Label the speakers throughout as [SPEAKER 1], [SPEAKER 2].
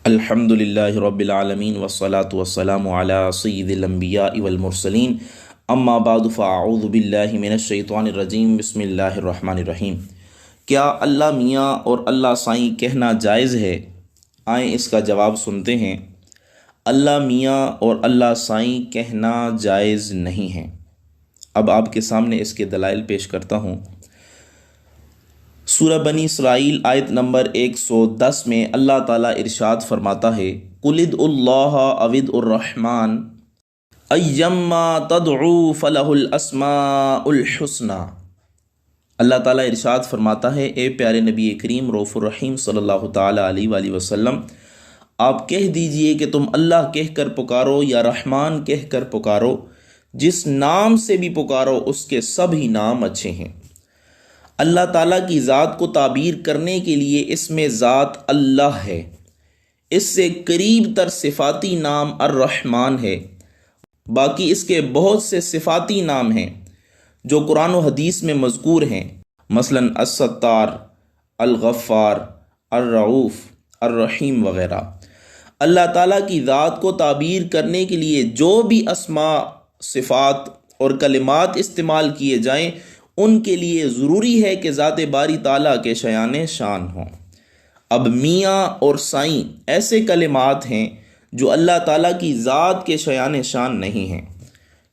[SPEAKER 1] الحمد للہ رب العالمین والصلاة والسلام علی سید الانبیاء والمرسلین اما بعد فاعوذ باللہ من الشیطان الرجیم بسم اللہ الرحمن الرحیم۔ کیا اللہ میاں اور اللہ سائیں کہنا جائز ہے؟ آئیں اس کا جواب سنتے ہیں۔ اللہ میاں اور اللہ سائیں کہنا جائز نہیں ہے۔ اب آپ کے سامنے اس کے دلائل پیش کرتا ہوں۔ سورہ بنی اسرائیل آیت نمبر 110 میں اللہ تعالیٰ ارشاد فرماتا ہے، قُلِ ادْعُوا اللَّهَ أَوِ ادْعُوا الرَّحْمَٰنَ أَيَّمَّا تَدْعُوا فَلَهُ الْأَسْمَاءُ الْحُسْنَىٰ۔ اللہ تعالیٰ ارشاد فرماتا ہے، اے پیارے نبی کریم رؤوف الرحیم صلی اللہ تعالیٰ علیہ وآلہ وسلم، آپ کہہ دیجئے کہ تم اللہ کہہ کر پکارو یا رحمان کہہ کر پکارو، جس نام سے بھی پکارو اس کے سبھی نام اچھے ہیں۔ اللہ تعالیٰ کی ذات کو تعبیر کرنے کے لیے اس میں ذات اللہ ہے، اس سے قریب تر صفاتی نام الرحمن ہے۔ باقی اس کے بہت سے صفاتی نام ہیں جو قرآن و حدیث میں مذکور ہیں، مثلا الستار، الغفار، الرؤوف، الرحیم وغیرہ۔ اللہ تعالیٰ کی ذات کو تعبیر کرنے کے لیے جو بھی اسماء، صفات اور کلمات استعمال کیے جائیں، ان کے لیے ضروری ہے کہ ذات باری تعالیٰ کے شایان شان ہوں۔ اب میاں اور سائیں ایسے کلمات ہیں جو اللہ تعالیٰ کی ذات کے شایان شان نہیں ہیں،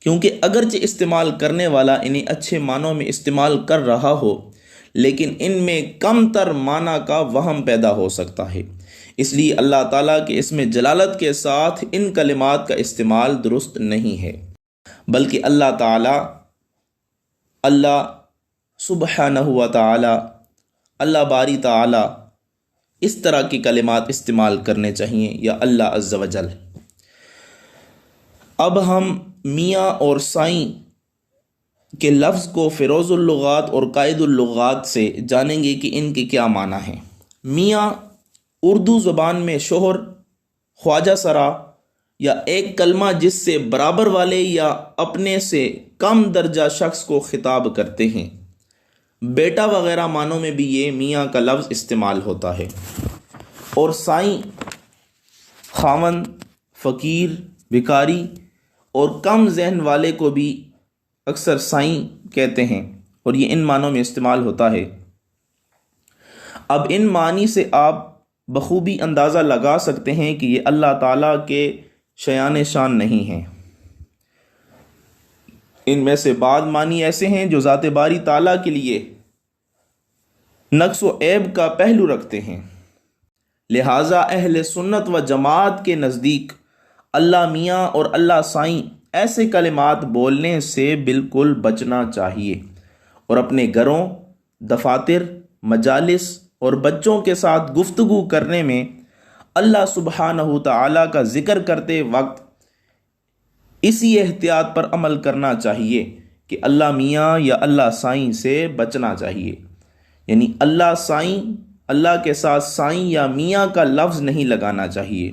[SPEAKER 1] کیونکہ اگرچہ استعمال کرنے والا انہیں اچھے معنوں میں استعمال کر رہا ہو، لیکن ان میں کم تر معنی کا وہم پیدا ہو سکتا ہے۔ اس لیے اللہ تعالیٰ کے اسم جلالت کے ساتھ ان کلمات کا استعمال درست نہیں ہے، بلکہ اللہ تعالیٰ، اللہ سبحانہ و تعالی، اللہ باری تعالی، اس طرح کی کلمات استعمال کرنے چاہیے، یا اللہ عز و جل۔ اب ہم میاں اور سائیں کے لفظ کو فیروز اللغات اور قائد اللغات سے جانیں گے کہ ان کے کیا معنی ہیں۔ میاں اردو زبان میں شوہر، خواجہ سرا، یا ایک کلمہ جس سے برابر والے یا اپنے سے کم درجہ شخص کو خطاب کرتے ہیں۔ بیٹا وغیرہ معنوں میں بھی یہ میاں کا لفظ استعمال ہوتا ہے۔ اور سائیں خاوند، فقیر، بھکاری اور کم ذہن والے کو بھی اکثر سائیں کہتے ہیں، اور یہ ان معنوں میں استعمال ہوتا ہے۔ اب ان معنی سے آپ بخوبی اندازہ لگا سکتے ہیں کہ یہ اللہ تعالیٰ کے شایان شان نہیں ہیں۔ ان میں سے بعض معنی ایسے ہیں جو ذات باری تعالیٰ کے لیے نقص و عیب کا پہلو رکھتے ہیں، لہٰذا اہل سنت و جماعت کے نزدیک اللہ میاں اور اللہ سائیں ایسے کلمات بولنے سے بالکل بچنا چاہیے، اور اپنے گھروں، دفاتر، مجالس اور بچوں کے ساتھ گفتگو کرنے میں اللہ سبحانہ تعالیٰ کا ذکر کرتے وقت اسی احتیاط پر عمل کرنا چاہیے کہ اللہ میاں یا اللہ سائیں سے بچنا چاہیے، یعنی اللہ سائیں، اللہ کے ساتھ سائیں یا میاں کا لفظ نہیں لگانا چاہیے۔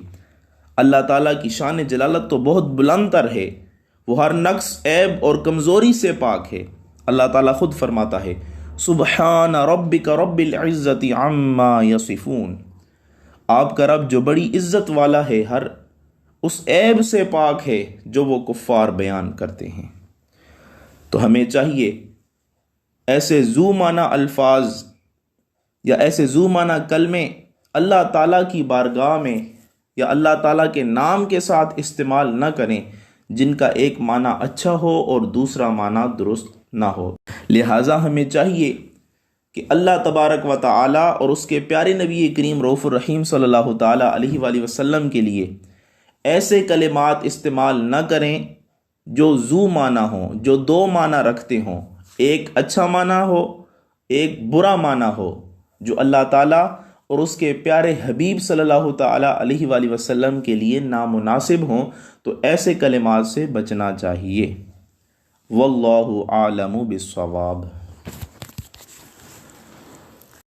[SPEAKER 1] اللہ تعالیٰ کی شان جلالت تو بہت بلند تر ہے، وہ ہر نقص، عیب اور کمزوری سے پاک ہے۔ اللہ تعالیٰ خود فرماتا ہے، سبحان ربک رب العزت عما یصفون۔ آپ کا رب جو بڑی عزت والا ہے، ہر اس عیب سے پاک ہے جو وہ کفار بیان کرتے ہیں۔ تو ہمیں چاہیے ایسے ذو معنی الفاظ یا ایسے ذو معنی کلمے اللہ تعالیٰ کی بارگاہ میں یا اللہ تعالیٰ کے نام کے ساتھ استعمال نہ کریں جن کا ایک معنی اچھا ہو اور دوسرا معنی درست نہ ہو۔ لہٰذا ہمیں چاہیے کہ اللہ تبارک و تعالیٰ اور اس کے پیارے نبی کریم رؤوف الرحیم صلی اللہ تعالیٰ علیہ وآلہ وسلم کے لیے ایسے کلمات استعمال نہ کریں جو ذو معنی ہوں، جو دو معنی رکھتے ہوں، ایک اچھا معنی ہو، ایک برا معنی ہو، جو اللہ تعالیٰ اور اس کے پیارے حبیب صلی اللہ تعالیٰ علیہ وآلہ وسلم کے لیے نامناسب ہوں، تو ایسے کلمات سے بچنا چاہیے۔ واللہ اعلم بالصواب۔